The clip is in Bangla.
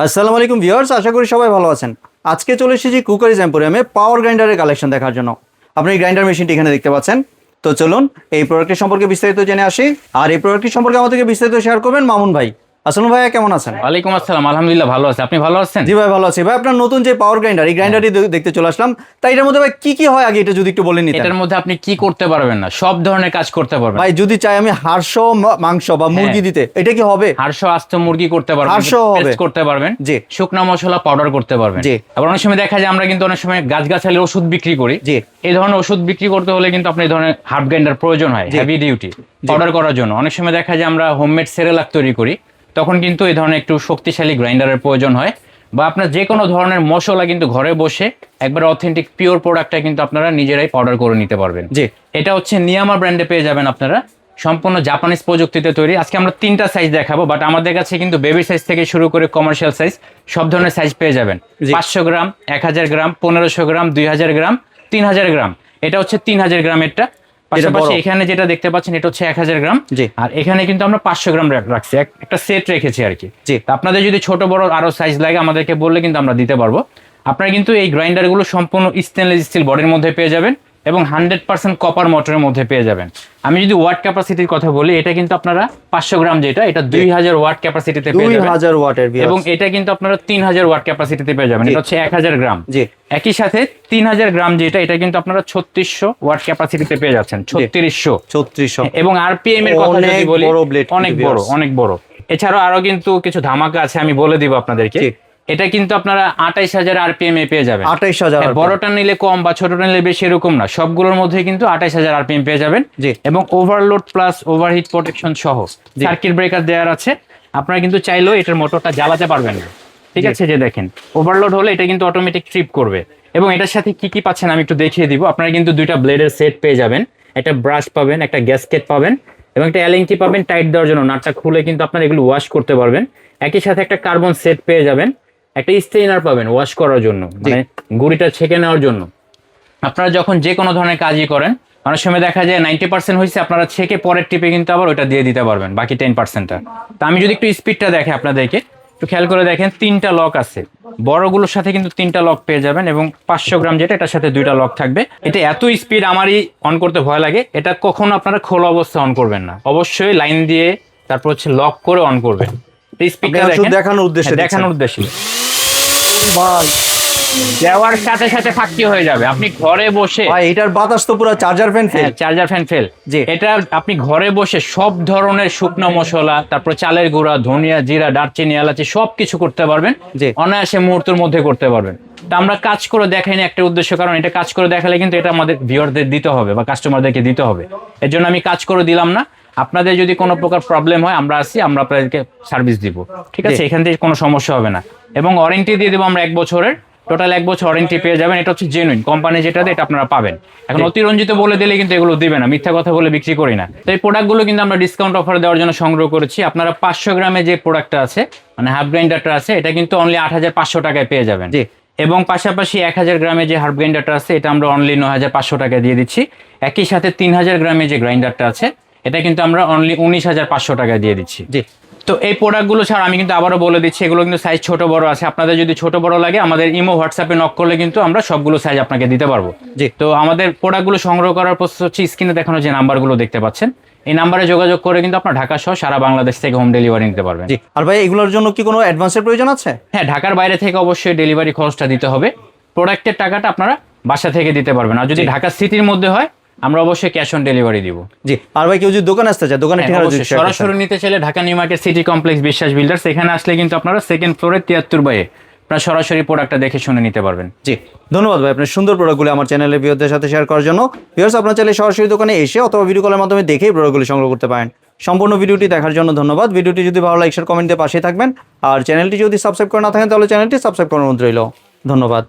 আসসালামু আলাইকুম ভিউয়ার্স, আশা করি সবাই ভালো আছেন। আজকে চলে এসেছি কুকারিজ এম্পোরিয়ামে পাওয়ার গ্রাইন্ডারের কালেকশন দেখার জন্য। আপনি এই গ্রাইন্ডার মেশিনটি এখানে দেখতে পাচ্ছেন। তো চলুন এই প্রোডাক্টের সম্পর্কে বিস্তারিত জেনে আসি। আর এই প্রোডাক্টটি সম্পর্কে আমাদেরকে বিস্তারিত শেয়ার করবেন মামুন ভাই। আসসালামু ভাইয়া, কেমন আছেন? ওয়ালাইকুম আসসালাম, আলহামদুলিল্লাহ ভালো আছে। আপনি ভালো আছেন? জি ভাই, ভালো আছি। ভাই আপনার নতুন যে পাওয়ার গ্রাইন্ডার, এই গ্রাইন্ডারটি দেখতে চলে আসলাম। তাই এটার মধ্যে ভাই কি কি হয় আগে এটা যদি একটু বলে নিতেন। এটার মধ্যে আপনি কি করতে পারবেন না, সব ধরনের কাজ করতে পারবেন। ভাই যদি চাই আমি হাঁস মাংস বা মুরগি দিতে, এটা কি হবে? হাঁস আস্ত মুরগি করতে পারবেন, হাঁস হবে, পেস্ট করতে পারবেন, জি। শুকনা মশলা পাউডার করতে পারবেন, জি। আবার অনেক সময় দেখা যায় আমরা কিন্তু অনেক সময় গাছগাছালি ওষুধ বিক্রি করি, জি। এই ধরনের ওষুধ বিক্রি করতে হলে কিন্তু আপনার এই ধরনের হার্ব গ্রাইন্ডার প্রয়োজন হয়, হেভি ডিউটি পাউডার করার জন্য। অনেক সময় দেখা যায় আমরা হোমমেড সেরেলাক তৈরি করি, তখন কিন্তু এই ধরনের একটু শক্তিশালী গ্রাইন্ডারের প্রয়োজন হয়। বা আপনার যে কোনো ধরনের মশলা কিন্তু ঘরে বসে একবার অথেন্টিক পিওর প্রোডাক্টটা কিন্তু আপনারা নিজেরাই পাউডার করে নিতে পারবেন। জি। এটা হচ্ছে নিয়ামা ব্র্যান্ডে পেয়ে যাবেন আপনারা, সম্পূর্ণ জাপানিজ প্রযুক্তিতে তৈরি। আজকে আমরা 3টা সাইজ দেখাবো, বাট আমাদের কাছে কিন্তু বেবি সাইজ থেকে শুরু করে কমার্শিয়াল সাইজ সব ধরনের সাইজ পেয়ে যাবেন। 500 গ্রাম, 1000 গ্রাম, 1500 গ্রাম, 2000 গ্রাম, 3000 গ্রাম। এটা হচ্ছে 3000 গ্রামেরটা। পাশাপাশি এখানে যেটা দেখতে পাচ্ছেন এটা হচ্ছে 1000 গ্রাম, আর এখানে কিন্তু আমরা 500 গ্রাম রাখছি, একটা সেট রেখেছি আর কি। আপনাদের যদি ছোট বড় আরো সাইজ লাগে আমাদেরকে বললে কিন্তু আমরা দিতে পারবো। আপনারা কিন্তু এই গ্রাইন্ডারগুলো সম্পূর্ণ স্টেনলেস স্টিল বডির মধ্যে পেয়ে যাবেন এবং 100% কপার মোটরের মধ্যে পেয়ে যাবেন। আমি যদি ওয়াট ক্যাপাসিটির কথা বলি, এটা কিন্তু আপনারা 500 গ্রাম যেটা, এটা 2000 ওয়াট ক্যাপাসিটিতে পেয়ে যাবেন, 2000 ওয়াটের, এবং এটা কিন্তু আপনারা 3000 ওয়াট ক্যাপাসিটিতে পেয়ে যাবেন। এটা হচ্ছে 1000 গ্রাম। একই সাথে 3000 গ্রাম যেটা, এটা কিন্তু আপনারা 3600 ওয়াট ক্যাপাসিটিতে পেয়ে যাচ্ছেন। 3600 এবং আরপিএম এর কথা যদি বলি, অনেক বড়। এছাড়াও আরো কিন্তু কিছু ধামাকা আছে, আমি বলে দিব আপনাদেরকে। এটা কিন্তু আপনারা 28000 আরপিএম এ পেয়ে যাবেন। 28000, বড়টা নিলে কম বা ছোটটা নিলে বেশি এরকম না, সবগুলোর মধ্যে কিন্তু 28000 আরপিএম পেয়ে যাবেন। এবং ওভারলোড প্লাস ওভারহিট প্রোটেকশন সহ সার্কিট ব্রেকার দেওয়ার আছে। আপনারা কিন্তু চাইলেও এটার মোটরটা জ্বালাতে পারবেন না, ঠিক আছে? যে দেখেন ওভারলোড হলে এটা কিন্তু অটোমেটিক ট্রিপ করবে। এবং এটার সাথে কি কি পাচ্ছেন আমি একটু দেখিয়ে দিব। আপনারা কিন্তু 2টা ব্লেডের সেট পেয়ে যাবেন, একটা ব্রাশ পাবেন, একটা গ্যাসকেট পাবেন এবং একটা এলএনটি পাবেন টাইট দেওয়ার জন্য। নাটটা খুলে কিন্তু আপনারা এগুলো ওয়াশ করতে পারবেন। একই সাথে একটা কার্বন সেট পেয়ে যাবেন, একটা স্টেইনার পাবেন ওয়াশ করার জন্য, মানে গুঁড়িটা ছেঁকে নেওয়ার জন্য। আপনারা যখন যে কোনো ধরনের কাজই করেন, অনেক সময় দেখা যায় 90% হয়েছে, আপনারা ছেঁকে পরের টিপে কিন্তু আবার ওটা দিয়ে দিতে পারবেন বাকি 10%টা। তো আমি যদি একটু স্পিডটা দেখে আপনাদেরকে, একটু খেয়াল করে দেখেন, 3টা লক আছে, বড়গুলোর সাথে কিন্তু 3টা লক পেয়ে যাবেন এবং 500 গ্রাম যেটা, এটার সাথে 2টা লক থাকবে। এটা এত স্পিড আমারই অন করতে ভয় লাগে। এটা কখনো আপনারা খোলা অবস্থায় অন করবেন না, অবশ্যই লাইন দিয়ে তারপর হচ্ছে লক করে অন করবেন। স্পিডটা দেখানোর উদ্দেশ্যে দেওয়ার সাথে সাথে ফাঁকি হয়ে যাবে। আপনি ঘরে বসে, এটার বাতাস তো পুরো চার্জার ফ্যান ফেল। এটা আপনি ঘরে বসে সব ধরনের শুকনো মশলা, তারপর চালের গুঁড়া, ধনিয়া, জিরা, দারচিনি, এলাচি সবকিছু করতে পারবেন, অনায়াসে মুহূর্তের মধ্যে করতে পারবেন। তা আমরা কাজ করে দেখাইনি একটা উদ্দেশ্য, কারণ এটা কাজ করে দেখালে কিন্তু এটা আমাদের ভিউয়ারদের দিতে হবে বা কাস্টমারদেরকে দিতে হবে। এর জন্য আমি কাজ করে দিলাম না। আপনাদের যদি কোনো প্রকার প্রবলেম হয় আমরা আসি, আমরা আপনাদেরকে সার্ভিস দিব, ঠিক আছে? এখান থেকে কোনো সমস্যা হবে না। এবং ওয়ারেন্টি দিয়ে দেবো আমরা 1 বছরের, টোটাল 1 বছর ওয়ারেন্টি পেয়ে যাবেন। এটা হচ্ছে জেনুইন কোম্পানি যেটা এটা আপনারা পাবেন। এখন অতিরঞ্জিত বলে দিলে কিন্তু এগুলো দিবে না, মিথ্যা কথা বলে বিক্রি করি না। তো এই প্রোডাক্টগুলো কিন্তু আমরা ডিসকাউন্ট অফার দেওয়ার জন্য সংগ্রহ করেছি। আপনারা 500 গ্রামে যে প্রোডাক্টটা আছে, মানে হাফ গ্রাইন্ডারটা আছে, এটা কিন্তু অনলি 8500 টাকায় পেয়ে যাবেন। এবং পাশাপাশি 1000 গ্রামে যে হাফ গ্রাইন্ডারটা আছে, এটা আমরা অনলি 9500 টাকায় দিয়ে দিচ্ছি। একই সাথে 3000 গ্রামে যে গ্রাইন্ডারটা আছে, এটা কিন্তু আমরা অনলি 19500 টাকায় দিয়ে দিচ্ছি। তো এই প্রোডাক্টগুলো ছাড়া আমি কিন্তু আবারও বলে দিচ্ছি, এগুলো কিন্তু সাইজ ছোট বড় আছে। আপনাদের যদি ছোট বড় লাগে আমাদের ইমো হোয়াটসঅ্যাপে নক করলে কিন্তু আমরা সবগুলো সাইজ আপনাকে দিতে পারবো। তো আমাদের প্রোডাক্টগুলো সংগ্রহ করার প্রসেস হচ্ছে স্ক্রিনে দেখানো যে নাম্বারগুলো দেখতে পাচ্ছেন, এই নাম্বারে যোগাযোগ করে কিন্তু আপনার ঢাকা সহ সারা বাংলাদেশ থেকে হোম ডেলিভারি নিতে পারবেন। আর ভাই এগুলোর জন্য কি কোনো অ্যাডভান্সের প্রয়োজন আছে? হ্যাঁ, ঢাকার বাইরে থেকে অবশ্যই ডেলিভারি খরচটা দিতে হবে। প্রোডাক্টের টাকাটা আপনারা বাসা থেকে দিতে পারবেন। আর যদি ঢাকা সিটির মধ্যে হয় আমরা অবশ্যই ক্যাশ অন ডেলিভারি দিব। আর ভাই কেউ যদি দোকানে আসতে চায়, দোকানে সরাসরি নিতে চাইলে Dhaka new market city complex বিশ্বাস বিল্ডার্স, এখানে আসলে কিন্তু আপনারা 2nd ফ্লোরে 73 বাই আপনারা সরাসরি প্রোডাক্টটা দেখে শুনে নিতে পারবেন। ধন্যবাদ ভাই আপনার সুন্দর প্রোডাক্টগুলো আমার চ্যানেলের ভিউয়ারদের সাথে শেয়ার করার জন্য। ভিউয়ার্স, আপনারা চাইলে সরাসরি দোকানে এসে অথবা ভিডিও কলের মাধ্যমে দেখেই প্রোডাক্টগুলো সংগ্রহ করতে পারেন। সম্পূর্ণ ভিডিওটি দেখার জন্য ধন্যবাদ। ভিডিওটি যদি ভালো লাগে শেয়ার কমেন্ট দিয়ে পাশে থাকবেন। আর চ্যানেলটি যদি সাবস্ক্রাইব করে না থাকেন তাহলে চ্যানেলটি সাবস্ক্রাইব করার অনুরোধ রইল। ধন্যবাদ।